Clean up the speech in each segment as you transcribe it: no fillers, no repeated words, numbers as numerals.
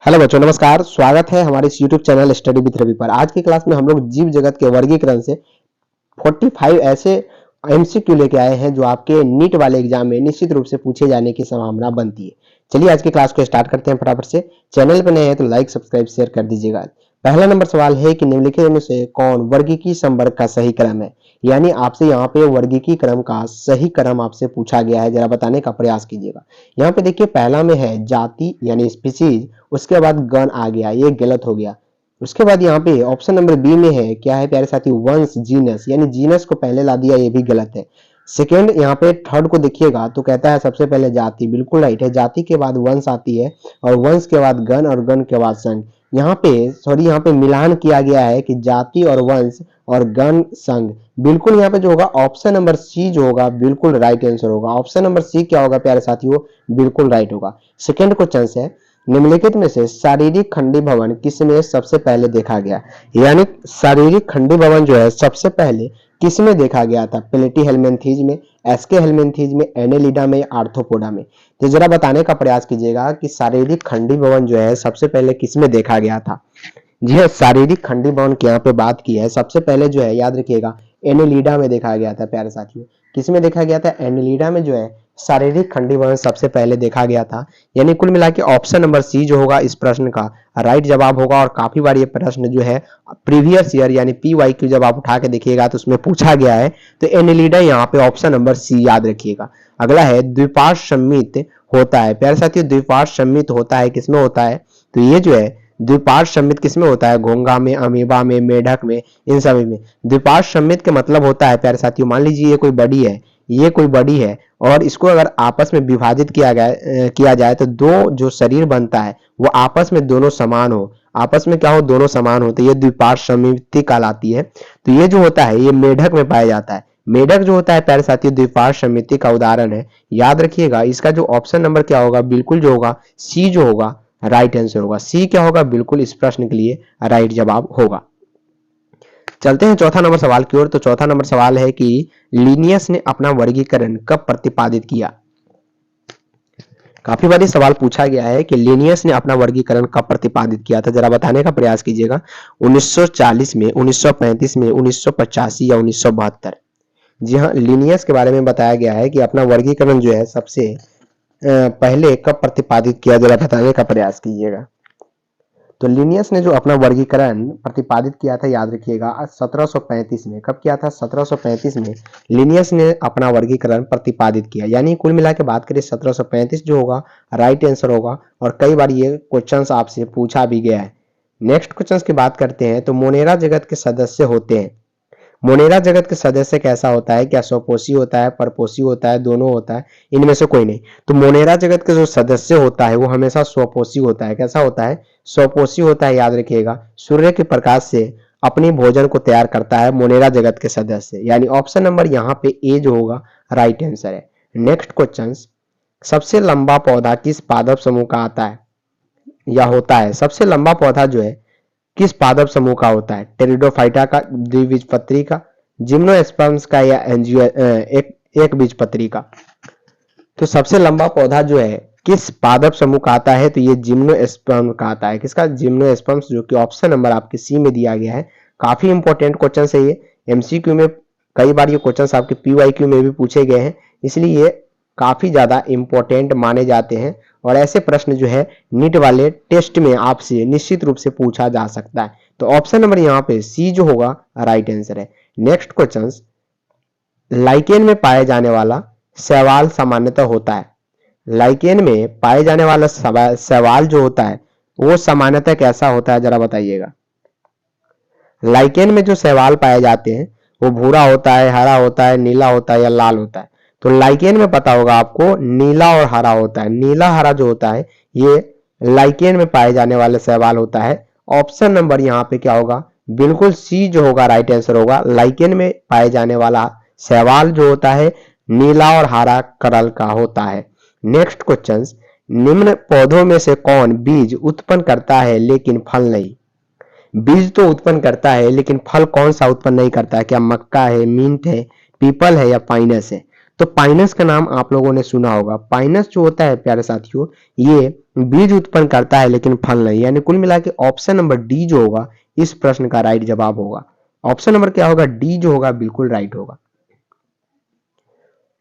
Hello बच्चों, नमस्कार। स्वागत है हमारे इस YouTube channel study with Ravi पर। आज की क्लास में हम लोग जीव जगत के वर्गीकरण से 45 ऐसे एमसीक्यू लेके आए हैं जो आपके नीट वाले एग्जाम में निश्चित रूप से पूछे जाने की संभावना बनती है। चलिए आज की क्लास को स्टार्ट करते हैं फटाफट से। चैनल पर नए हैं तो लाइक सब्सक्राइब शेयर कर दीजिएगा। पहला नंबर सवाल है कि निम्नलिखित में से कौन वर्गीकी संवर्ग का सही क्रम है। यानी आपसे यहाँ पे वर्गीकी क्रम का सही क्रम आपसे पूछा गया है, जरा बताने का प्रयास कीजिएगा। यहाँ पे देखिए पहला में है जाति यानी स्पीसीज, उसके बाद गण आ गया, ये गलत हो गया। उसके बाद यहाँ पे ऑप्शन नंबर बी में है क्या है प्यारे साथी, वंश जीनस, यानी जीनस को पहले ला दिया, ये भी गलत है। सेकेंड यहाँ पे थर्ड को देखिएगा तो कहता है सबसे पहले जाति, बिल्कुल राइट है। जाति के बाद वंश आती है और वंश के बाद गण और गण के बाद संघ। यहाँ पे मिलान किया गया है कि जाति और वंश और गण संघ। बिल्कुल यहाँ पे जो होगा ऑप्शन नंबर सी जो होगा बिल्कुल राइट आंसर होगा। ऑप्शन नंबर सी क्या होगा प्यारे साथियों, बिल्कुल राइट होगा। सेकेंड क्वेश्चन है निम्नलिखित में से शारीरिक खंडी भवन किसमें सबसे पहले देखा गया। यानी शारीरिक खंडी भवन जो है सबसे पहले किसमें देखा गया था, प्लेटीहेल्मिन्थीज में, एस्के हेल्मिन्थीज में, एनेलिडा में, आर्थ्रोपोडा में। तो जरा बताने का प्रयास कीजिएगा कि शारीरिक खंडी भवन जो है सबसे पहले किसमें देखा गया था। जी हाँ, शारीरिक खंडी भवन की यहाँ पे बात की है, सबसे पहले जो है याद रखिएगा एनेलिडा में देखा गया था प्यारे साथियों। किसमें देखा गया था, एनेलिडा में जो है शारीरिक खंडी भवन सबसे पहले देखा गया था। यानी कुल मिला के ऑप्शन नंबर सी जो होगा इस प्रश्न का राइट जवाब होगा। और काफी बार ये प्रश्न जो है प्रीवियस ईयर यानी PYQ जब आप उठा के देखिएगा तो उसमें पूछा गया है। तो एनेलिडा यहाँ पे ऑप्शन नंबर सी याद रखिएगा। अगला है द्विपार्श्व सममित होता है प्यारे साथियों, द्विपार्श्व सममित होता है किसमें होता है, तो ये जो है द्विपार्श्व सममित किसमें होता है, घोंघा में, अमीबा में, मेढक में, इन सभी में। द्विपार्श्व सममित का मतलब होता है प्यारे साथियों, मान लीजिए ये कोई बड़ी है और इसको अगर आपस में विभाजित किया जाए तो दो जो शरीर बनता है वो आपस में दोनों समान हो, आपस में क्या हो, दोनों समान हो, तो ये द्विपार्श्व सममिति कहलाती है। तो ये जो होता है ये मेढक में पाया जाता है। मेढक जो होता है प्यारे साथियों द्विपार्श्व सममिति का उदाहरण है। याद रखिएगा इसका जो ऑप्शन नंबर क्या होगा, बिल्कुल जो होगा सी जो होगा राइट आंसर होगा। सी क्या होगा, बिल्कुल इस प्रश्न के लिए राइट जवाब होगा। चलते हैं चौथा नंबर सवाल की ओर। तो चौथा नंबर सवाल है कि लिनियस ने अपना वर्गीकरण कब प्रतिपादित किया। काफी बार सवाल पूछा गया है कि लिनियस ने अपना वर्गीकरण कब प्रतिपादित किया था, जरा बताने का प्रयास कीजिएगा। 1940 में, 1935 में, 1985 या 1972। जी हाँ, लिनियस के बारे में बताया गया है कि अपना वर्गीकरण जो है सबसे पहले कब प्रतिपादित किया, जरा बताने का प्रयास कीजिएगा। तो लिनियस ने जो अपना वर्गीकरण प्रतिपादित किया था याद रखिएगा 1735 में। कब किया था, 1735 में लिनियस ने अपना वर्गीकरण प्रतिपादित किया। यानी कुल मिला के बात करें 1735 जो होगा राइट आंसर होगा। और कई बार ये क्वेश्चंस आपसे पूछा भी गया है। नेक्स्ट क्वेश्चंस की बात करते हैं तो मोनेरा जगत के सदस्य होते हैं। मोनेरा जगत के सदस्य कैसा होता है, क्या स्वपोषी होता है, परपोषी होता है, दोनों होता है, इनमें से कोई नहीं। तो मोनेरा जगत के जो सदस्य होता है वो हमेशा स्वपोषी होता है। कैसा होता है, स्वपोषी होता है। याद रखिएगा सूर्य के प्रकाश से अपने भोजन को तैयार करता है मोनेरा जगत के सदस्य। यानी ऑप्शन नंबर यहाँ पे ए जो होगा राइट आंसर है। नेक्स्ट क्वेश्चन, सबसे लंबा पौधा किस पादप समूह का आता है या होता है। सबसे लंबा पौधा जो है किस पादप समूह का होता है, टेरिडोफाइटा का, द्विबीजपत्री का, जिम्नोस्पर्म्स का, या एक बीजपत्री का। तो सबसे लंबा पौधा जो है किस पादप समूह का आता है, तो ये जिम्नोस्पर्म का आता है। किसका, जिम्नोस्पर्म्स, जो कि ऑप्शन नंबर आपके सी में दिया गया है। काफी इंपॉर्टेंट क्वेश्चन है ये, MCQ में कई बार ये क्वेश्चन आपके PYQ में भी पूछे गए हैं, इसलिए ये काफी ज्यादा इंपॉर्टेंट माने जाते हैं। और ऐसे प्रश्न जो है नीट वाले टेस्ट में आपसे निश्चित रूप से पूछा जा सकता है। तो ऑप्शन नंबर यहाँ पे सी जो होगा राइट आंसर है। नेक्स्ट क्वेश्चन, लाइकेन में पाए जाने वाला शैवाल सामान्यतः होता है। लाइकेन में पाए जाने वाला शैवाल जो होता है वो सामान्यतः कैसा होता है, जरा बताइएगा। लाइकेन में जो शैवाल पाए जाते हैं वो भूरा होता है, हरा होता है, नीला होता है या लाल होता है। तो लाइकेन में पता होगा आपको नीला और हरा होता है। नीला हरा जो होता है ये लाइकेन में पाए जाने वाला शैवाल होता है। ऑप्शन नंबर यहाँ पे क्या होगा, बिल्कुल सी जो होगा राइट आंसर होगा। लाइकेन में पाए जाने वाला शैवाल जो होता है नीला और हरा करल का होता है। नेक्स्ट क्वेश्चन, निम्न पौधों में से कौन बीज उत्पन्न करता है लेकिन फल नहीं। बीज तो उत्पन्न करता है लेकिन फल कौन सा उत्पन्न नहीं करता है, क्या मक्का है, मिंट है, पीपल है या पाइनस है। तो पाइनस का नाम आप लोगों ने सुना होगा। पाइनस जो होता है प्यारे साथियों, ये बीज उत्पन्न करता है लेकिन फल नहीं। यानी कुल मिला के ऑप्शन नंबर डी जो होगा इस प्रश्न का राइट जवाब होगा। ऑप्शन नंबर क्या होगा, डी जो होगा बिल्कुल राइट होगा।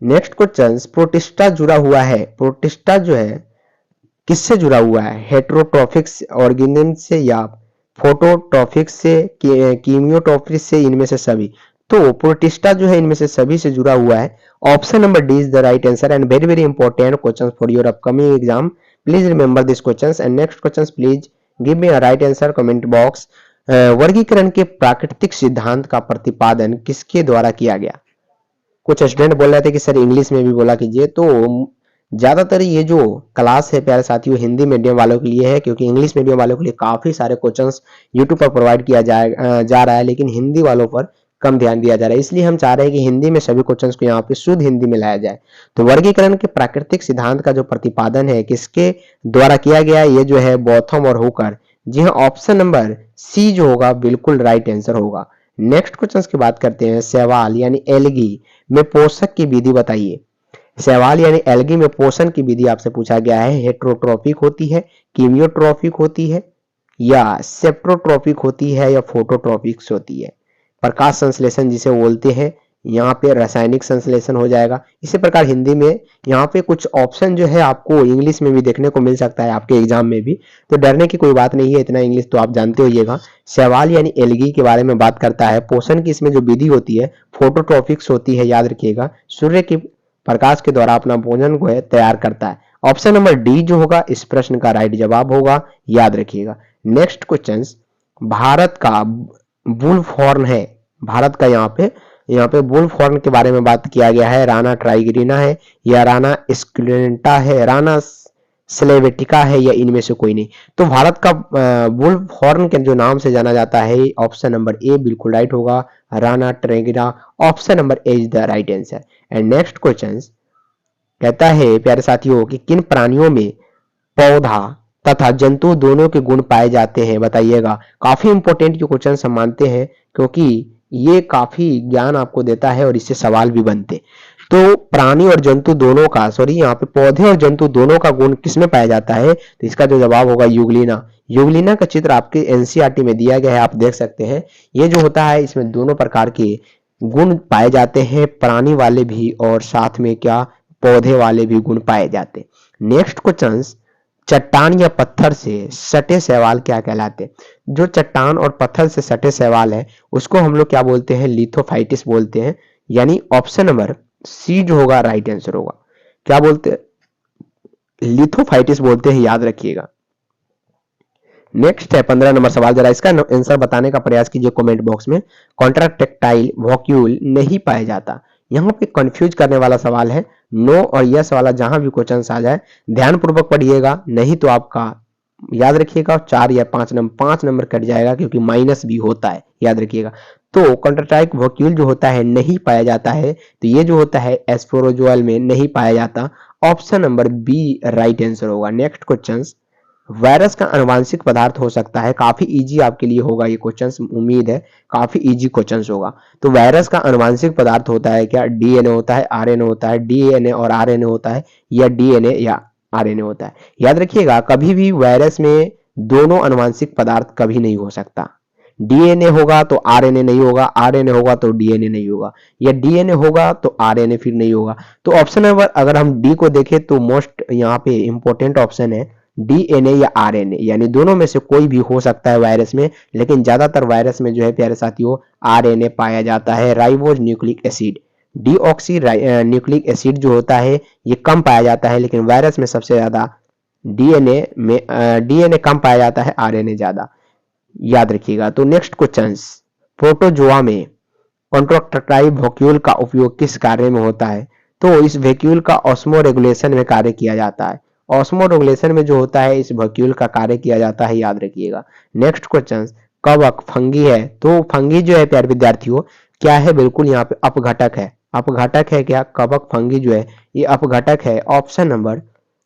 नेक्स्ट क्वेश्चन, प्रोटिस्टा जुड़ा हुआ है। प्रोटिस्टा जो है किससे जुड़ा हुआ है, हेटेरोट्रोफिक ऑर्गेनिज्म से या फोटोट्रोफिक से, कीमियोट्रोफिक से, इनमें से सभी। तो प्रोटिस्टा जो है इनमें से सभी से जुड़ा हुआ है। Option number D is the right answer and very very important question for your upcoming exam. Please remember this question and next question please give me a right answer comment box. वर्गीकरण के प्राकृतिक सिद्धांत का प्रतिपादन किसके द्वारा किया गया। कुछ स्टूडेंट बोल रहे थे कि सर इंग्लिश में भी बोला कीजिए। तो ज्यादातर ये जो क्लास है प्यारे साथियों हिंदी मीडियम वालों के लिए है, क्योंकि इंग्लिश मीडियम वालों के लिए काफी सारे क्वेश्चंस यूट्यूब पर प्रोवाइड किया जा रहा है, लेकिन हिंदी वालों पर कम ध्यान दिया जा रहा है। इसलिए हम चाह रहे हैं कि हिंदी में सभी क्वेश्चंस को यहाँ पे शुद्ध हिंदी में लाया जाए। तो वर्गीकरण के प्राकृतिक सिद्धांत का जो प्रतिपादन है किसके द्वारा किया गया, ये जो है बॉथम और हुकर। जी हाँ, ऑप्शन नंबर सी जो होगा बिल्कुल राइट आंसर होगा। नेक्स्ट क्वेश्चन की बात करते हैं, शैवाल यानी एल्गी में पोषक की विधि बताइए। शैवाल यानी एल्गी में पोषण की विधि आपसे पूछा गया है। हेटेरोट्रोफिक होती है, कीमियोट्रोफिक होती है, या सेप्टोट्रोफिक होती है, या फोटोट्रोफिक होती है। प्रकाश संश्लेषण जिसे बोलते हैं, यहाँ पे रासायनिक संश्लेषण हो जाएगा। इसी प्रकार हिंदी में यहाँ पे कुछ ऑप्शन जो है आपको इंग्लिश में भी देखने को मिल सकता है आपके एग्जाम में भी, तो डरने की कोई बात नहीं है, इतना इंग्लिश तो आप जानते होइएगा। शैवाल यानी एल्गी के बारे में बात करता है। पोषण की इसमें जो विधि होती है फोटोट्रोफिक्स होती है, याद रखिएगा। सूर्य की प्रकाश के द्वारा अपना भोजन को तैयार करता है। ऑप्शन नंबर डी जो होगा इस प्रश्न का राइट जवाब होगा, याद रखिएगा। नेक्स्ट क्वेश्चन, भारत का वुल्फ हॉर्न है। भारत का यहाँ पे वुल्फ हॉर्न के बारे में बात किया गया है। राना ट्राइग्रीना है, या राना स्क्लेंटा है, राना स्लेवेटिका है, या इनमें से कोई नहीं। तो भारत का वुल्फ हॉर्न के जो नाम से जाना जाता है, ऑप्शन नंबर ए बिल्कुल राइट होगा, Rana tigrina. Option number A is the right answer. And next question कहता है प्यारे साथियों कि किन प्राणियों में पौधा तथा जंतु दोनों के गुण पाए जाते हैं, बताइएगा। काफी इंपॉर्टेंट ये क्वेश्चन हम मानते हैं, क्योंकि ये काफी ज्ञान आपको देता है और इससे सवाल भी बनते। तो प्राणी और जंतु दोनों का, सॉरी यहाँ पे पौधे और जंतु दोनों का गुण किसमें पाया जाता है, तो इसका जो जवाब होगा यूग्लिना। यूग्लिना का चित्र आपके एनसीईआरटी में दिया गया है, आप देख सकते हैं। ये जो होता है इसमें दोनों प्रकार के गुण पाए जाते हैं, प्राणी वाले भी और साथ में क्या पौधे वाले भी गुण पाए जाते। नेक्स्ट क्वेश्चन, चट्टान या पत्थर से सटे शैवाल क्या कहलाते। जो चट्टान और पत्थर से सटे शैवाल है उसको हम लोग क्या बोलते हैं, लिथोफाइटिस बोलते हैं। यानी ऑप्शन नंबर सी जो होगा राइट आंसर होगा। क्या बोलते हैं, लिथोफाइटिस बोलते हैं, याद रखिएगा। नेक्स्ट है 15 नंबर सवाल, जरा इसका आंसर बताने का प्रयास कीजिए कमेंट बॉक्स में। कॉन्ट्रैक्टाइल वॉक्यूल नहीं पाया जाता। यहाँ पे कंफ्यूज करने वाला सवाल है। नो और यस वाला जहां भी क्वेश्चन आ जाए ध्यान पूर्वक पढ़िएगा, नहीं तो आपका याद रखिएगा 4 या 5 नंबर कट जाएगा, क्योंकि माइनस भी होता है, याद रखिएगा। तो कॉन्ट्रैक्टाइल वॉक्यूल जो होता है नहीं पाया जाता है, तो ये जो होता है एस्पेरोजोअल में नहीं पाया जाता। Option number B right answer होगा। नेक्स्ट क्वेश्चन, वायरस का आनुवांशिक पदार्थ हो सकता है। काफी इजी आपके लिए होगा ये क्वेश्चन, उम्मीद है काफी इजी क्वेश्चन होगा। तो वायरस का आनुवांशिक पदार्थ होता है क्या, डीएनए होता है, आरएनए होता है, डीएनए और आरएनए होता है, या डीएनए या आरएनए होता है। याद रखिएगा कभी भी वायरस में दोनों आनुवांशिक पदार्थ कभी नहीं हो सकता। डीएनए होगा तो आरएनए नहीं होगा, आरएनए होगा तो डीएनए नहीं होगा, या डीएनए होगा तो आरएनए फिर नहीं होगा। तो ऑप्शन नंबर अगर हम डी को देखें तो मोस्ट यहाँ पे इंपॉर्टेंट ऑप्शन है डीएनए या आरएनए, यानी दोनों में से कोई भी हो सकता है वायरस में, लेकिन ज्यादातर वायरस में जो है प्यारे साथियों आरएनए पाया जाता है। Ribose nucleic acid, deoxy nucleic acid जो होता है ये कम पाया जाता है, लेकिन वायरस में सबसे ज्यादा डीएनए कम पाया जाता है, आरएनए ज्यादा, याद रखिएगा। तो नेक्स्ट क्वेश्चन, प्रोटोजोआ में कॉन्ट्रैक्टाइल वॉक्यूल का उपयोग किस कार्य में होता है। तो इस वैक्यूल का ऑस्मो रेगुलेशन में कार्य किया जाता है। ऑस्मो रेगुलेशन में जो होता है इस वैक्यूल का कार्य किया जाता है, याद रखिएगा। नेक्स्ट क्वेश्चन, कवक फंगी है। तो फंगी जो है प्यारे विद्यार्थियों क्या है, बिल्कुल यहाँ पे अपघटक है। अपघटक है क्या, कवक फंगी जो है ये अपघटक है। ऑप्शन नंबर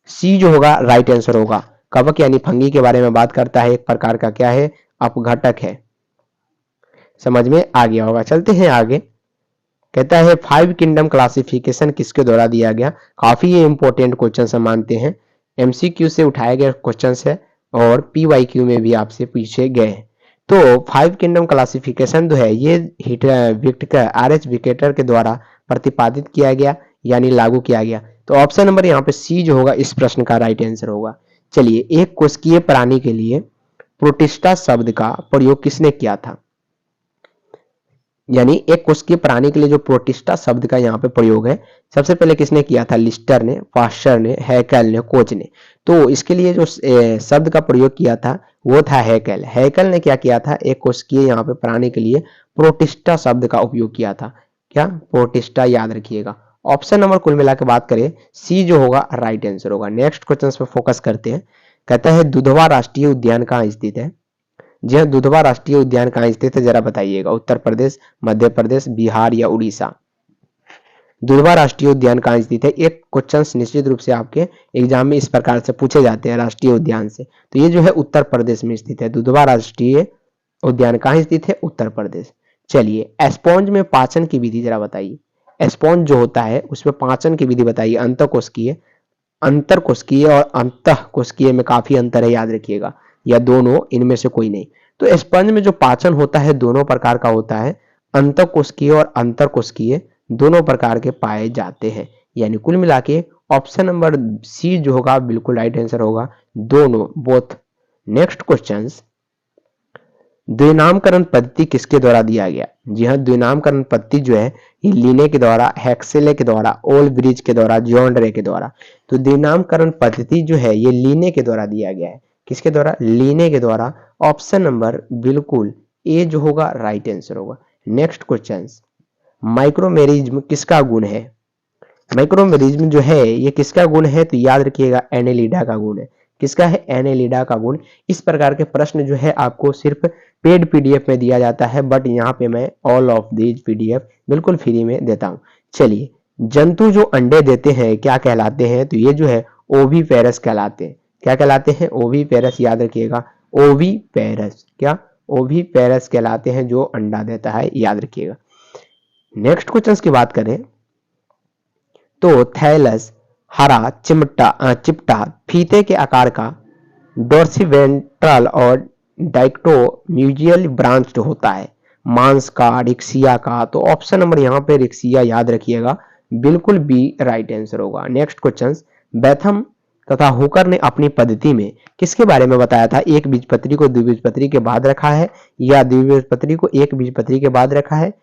सी जो होगा राइट आंसर होगा। कवक यानी फंगी के बारे में बात करता है, एक प्रकार का क्या है, अपघटक है। समझ में आ गया होगा। चलते हैं आगे। कहता है 5 किंगडम क्लासिफिकेशन किसके द्वारा दिया गया। काफी ये इंपॉर्टेंट क्वेश्चन हम मानते हैं, एमसीक्यू से उठाए गए क्वेश्चन है और पीवाईक्यू में भी आपसे पूछे गए हैं। तो 5 किंगडम क्लासिफिकेशन जो है ये आरएच विकेटर के द्वारा प्रतिपादित किया गया यानी लागू किया गया। तो ऑप्शन नंबर यहाँ पे सी जो होगा इस प्रश्न का राइट आंसर होगा। चलिए, एक कोशिकीय प्राणी के लिए प्रोटिस्टा शब्द का प्रयोग किसने किया था, यानी एक कोशिकीय प्राणी के लिए जो प्रोटिस्टा शब्द का यहाँ पे प्रयोग है सबसे पहले किसने किया था, लिस्टर ने, पास्चर ने, हैकेल ने, कोच ने। तो इसके लिए जो शब्द का प्रयोग किया था वो था हैकेल। हैकेल ने क्या किया था, एक कोशिकीय यहाँ पे प्राणी के लिए प्रोटिस्टा शब्द का उपयोग किया था। क्या, प्रोटिस्टा, याद रखिएगा। ऑप्शन नंबर कुल मिला के बात करें सी जो होगा राइट आंसर होगा। नेक्स्ट क्वेश्चन पे फोकस करते हैं। कहता है दुधवा राष्ट्रीय उद्यान कहाँ स्थित है। जी हाँ, दुधवा राष्ट्रीय उद्यान कहाँ स्थित है जरा बताइएगा। उत्तर प्रदेश, मध्य प्रदेश, बिहार या उड़ीसा। दुधवा राष्ट्रीय उद्यान कहाँ स्थित है। एक क्वेश्चन निश्चित रूप से आपके एग्जाम में इस प्रकार से पूछे जाते हैं राष्ट्रीय उद्यान से। तो ये जो है उत्तर प्रदेश में स्थित है। दुधवा राष्ट्रीय उद्यान कहाँ स्थित है, उत्तर प्रदेश। चलिए, स्पॉन्ज में पाचन की विधि जरा बताइए। स्पॉन्ज जो होता है उसमें पाचन की विधि बताइए। अंतःकोशिकीय, अंतरकोशिकीय और अंतःकोशिकीय में काफी अंतर है, याद रखिएगा, या दोनों, इनमें से कोई नहीं। तो स्पंज में जो पाचन होता है दोनों प्रकार का होता है, अंतःकोशिकीय और अंतरकोशिकीय दोनों प्रकार के पाए जाते हैं। यानी कुल मिला के ऑप्शन नंबर सी जो होगा बिल्कुल राइट आंसर होगा, दोनों, बोथ। नेक्स्ट क्वेश्चन, द्विनामकरण पद्धति किसके द्वारा दिया गया। जी हाँ, द्विनामकरण पद्धति जो है ये लीने के द्वारा, हैक्सेले के द्वारा, ओल्ब्रिज के द्वारा, जॉन रे के द्वारा। तो द्विनामकरण पद्धति जो है ये लीने के द्वारा दिया गया है। किसके द्वारा, लीने के द्वारा। ऑप्शन नंबर बिल्कुल ए जो होगा राइट आंसर होगा। नेक्स्ट क्वेश्चन, माइक्रोमेरिज्म किसका गुण है। माइक्रोमेरिज्म जो है ये किसका गुण है, तो याद रखिएगा एनेलिडा का गुण है। किसका है, एनेलिडा का गुण। इस प्रकार के प्रश्न जो है आपको सिर्फ पेड पीडीएफ में दिया जाता है, बट यहाँ पे मैं ऑल ऑफ दीज पीडीएफ बिल्कुल फ्री में देता हूँ। चलिए, जंतु जो अंडे देते हैं क्या कहलाते हैं, तो ये जो है ओवीपेरस कहलाते हैं। क्या कहलाते हैं, ओवीपेरस, याद रखिएगा, ओवीपेरस। क्या, ओवीपेरस कहलाते हैं जो अंडा देता है, याद रखिएगा। नेक्स्ट क्वेश्चन की बात करें तो थैलस हरा चिपटा फीते के आकार का डोर्सिवेंट्रल और डाइक्टोम्यूजियल ब्रांच होता है, मांस का, रिक्सिया का। तो ऑप्शन नंबर यहाँ पे रिक्सिया, याद रखिएगा, बिल्कुल बी राइट आंसर होगा। नेक्स्ट क्वेश्चन, बेथम तथा हुकर ने अपनी पद्धति में किसके बारे में बताया था, एक बीजपत्री को द्विबीजपत्री के बाद रखा है या द्विबीजपत्री को एक बीजपत्री के बाद रखा है,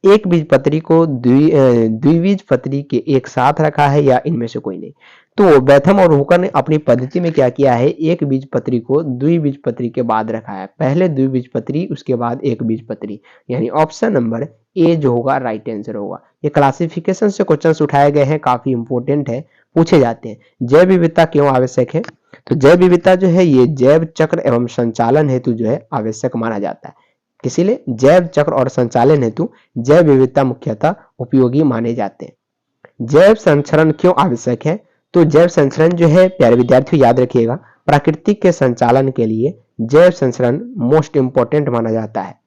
एक बीजपत्री को द्विबीजपत्री के एक साथ रखा है, या इनमें से कोई नहीं। तो बेथम और हुकर ने अपनी पद्धति में क्या किया है, एक बीजपत्री को द्विबीजपत्री के बाद रखा है। पहले द्विबीजपत्री उसके बाद एक बीजपत्री, यानी ऑप्शन नंबर ए जो होगा राइट आंसर होगा। ये क्लासिफिकेशन से क्वेश्चंस उठाए गए हैं, काफी इंपॉर्टेंट है, पूछे जाते हैं। जैव विविधता क्यों आवश्यक है, तो जैव विविधता जो है ये जैव चक्र एवं संचालन हेतु जो है आवश्यक माना जाता है। इसीलिए जैव चक्र और संचालन हेतु जैव विविधता मुख्यतः उपयोगी माने जाते हैं। जैव संचरण क्यों आवश्यक है, तो जैव संचरण जो है प्यारे विद्यार्थियों याद रखिएगा, प्राकृतिक के संचालन के लिए जैव संचरण मोस्ट इंपॉर्टेंट माना जाता है।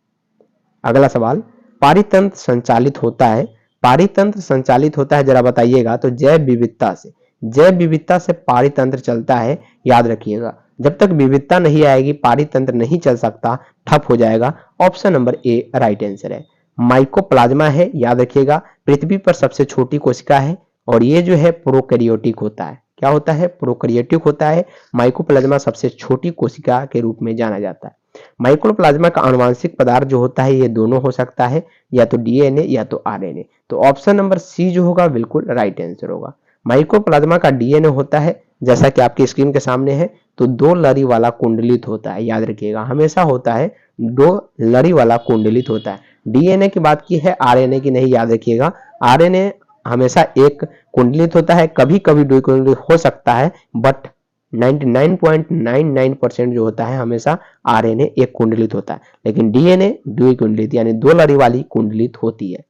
अगला सवाल, पारितंत्र संचालित होता है, पारितंत्र संचालित होता है जरा बताइएगा। तो जैव विविधता से, जैव विविधता से पारितंत्र चलता है, याद रखिएगा। जब तक विविधता नहीं आएगी पारितंत्र नहीं चल सकता, ठप हो जाएगा। ऑप्शन नंबर ए राइट आंसर है। माइकोप्लाज्मा है, याद रखिएगा, पृथ्वी पर सबसे छोटी कोशिका है और ये जो है प्रोकैरियोटिक होता है। क्या होता है, प्रोकैरियोटिक होता है। माइकोप्लाज्मा सबसे छोटी कोशिका के रूप में जाना जाता है। माइक्रोप्लाज्मा का आनुवांशिक पदार्थ जो होता है ये दोनों हो सकता है, या तो डीएनए या तो आरएनए। तो ऑप्शन नंबर सी जो होगा बिल्कुल राइट आंसर होगा। माइक्रोप्लाज्मा का डीएनए होता है जैसा कि आपकी स्क्रीन के सामने है, तो दो लड़ी वाला कुंडलित होता है, याद रखिएगा, हमेशा होता है दो लड़ी वाला कुंडलित होता है। डीएनए की बात की है, आरएनए की नहीं, याद रखिएगा। आरएनए हमेशा एक कुंडलित होता है, कभी कभी दो कुंडलित हो सकता है, बट 99.99% जो होता है हमेशा आरएनए एक कुंडलित होता है, लेकिन डीएनए द्विकुंडलित यानी दो लड़ी वाली कुंडलित होती है।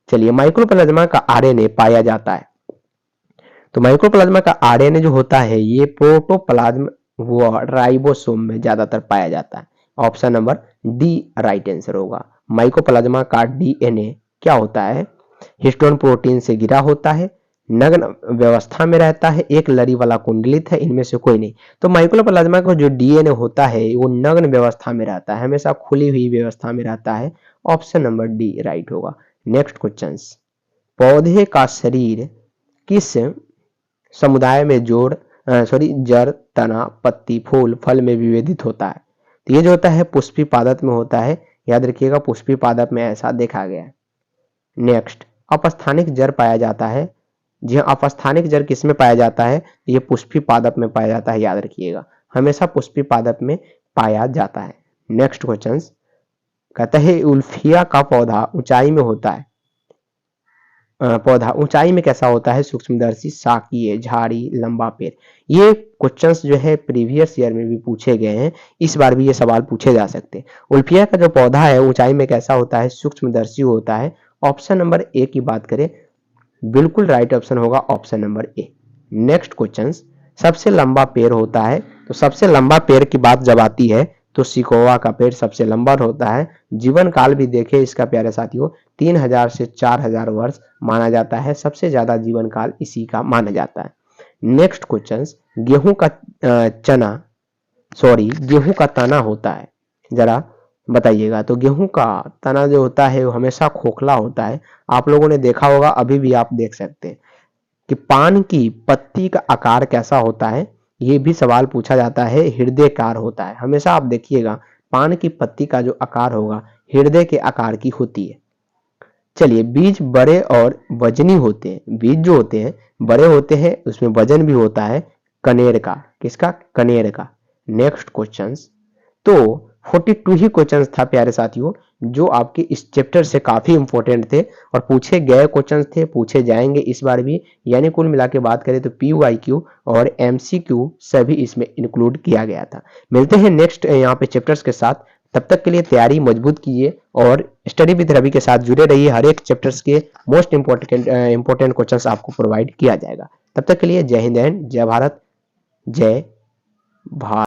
चलिए, माइक्रोप्लाज्मा का आरएनए पाया जाता है, तो माइक्रोप्लाज्मा का आरएनए जो होता है ये प्रोटोप्लाज्म व राइबोसोम में ज्यादातर पाया जाता है। Option number D right answer होगा। माइक्रोप्लाज्मा का डीएनए क्या होता है, हिस्टोन प्रोटीन से घिरा होता है, नग्न व्यवस्था में रहता है, एक लरी वाला कुंडलित है, इनमें से कोई नहीं। तो माइकोप्लाज्मा का जो डीएनए होता है वो नग्न व्यवस्था में रहता है, हमेशा खुली हुई व्यवस्था में रहता है। ऑप्शन नंबर डी राइट होगा। नेक्स्ट क्वेश्चन, पौधे का शरीर किस समुदाय में जड़, तना, पत्ती, फूल, फल में विभेदित होता है? तो ये जो होता है पुष्पी पादप में होता है, याद रखिएगा पुष्पी पादप में ऐसा देखा गया है। नेक्स्ट, अपस्थानिक जड़ पाया जाता है। जी हाँ, अपस्थानिक जड़ किस में पाया जाता है? ये पुष्पी पादप में पाया जाता है, याद रखिएगा हमेशा पुष्पी पादप में पाया जाता है। नेक्स्ट क्वेश्चन कहता है उल्फिया का पौधा ऊंचाई में होता है, पौधा ऊंचाई में कैसा होता है? सूक्ष्मदर्शी, शाकीय, झाड़ी, लंबा पेड़। ये क्वेश्चंस जो है प्रीवियस ईयर में भी पूछे गए हैं, इस बार भी ये सवाल पूछे जा सकते हैं। उल्फिया का जो पौधा है ऊंचाई में कैसा होता है? सूक्ष्मदर्शी होता है। ऑप्शन नंबर ए की बात करें, बिल्कुल राइट ऑप्शन होगा ऑप्शन नंबर ए। नेक्स्ट क्वेश्चन, सबसे लंबा पेड़ होता है, तो सबसे लंबा पेड़ की बात जब आती है तो सिकोवा का पेड़ सबसे लंबा होता है। जीवन काल भी देखें इसका प्यारे साथियों, 3000 से 4000 वर्ष माना जाता है, सबसे ज्यादा जीवन काल इसी का माना जाता है। नेक्स्ट क्वेश्चन, गेहूं का तना होता है, जरा बताइएगा। तो गेहूं का तना जो होता है वो हमेशा खोखला होता है। आप लोगों ने देखा होगा, अभी भी आप देख सकते हैं कि पान की पत्ती का आकार कैसा होता है? ये भी सवाल पूछा जाता है, हृदयकार होता है। हमेशा आप देखिएगा पान की पत्ती का जो आकार होगा हृदय के आकार की होती है। चलिए, बीज बड़े और वजनी होते हैं। बीज जो होते हैं बड़े होते हैं, उसमें वजन भी होता है कनेर का। किसका? कनेर का। नेक्स्ट क्वेश्चंस, तो 42 ही क्वेश्चंस था प्यारे साथियों, जो आपके इस चैप्टर से काफी इंपॉर्टेंट थे और पूछे गए क्वेश्चंस थे, पूछे जाएंगे इस बार भी। यानी कुल मिला के बात करें तो PYQ और MCQ सभी इसमें इंक्लूड किया गया था। मिलते हैं नेक्स्ट यहाँ पे चैप्टर्स के साथ, तब तक के लिए तैयारी मजबूत कीजिए और स्टडी विद रवि के साथ जुड़े रहिए। हर एक चैप्टर्स के मोस्ट इंपॉर्टेंट क्वेश्चंस आपको प्रोवाइड किया जाएगा। तब तक के लिए जय हिंद एंड जय भारत, जय भारत।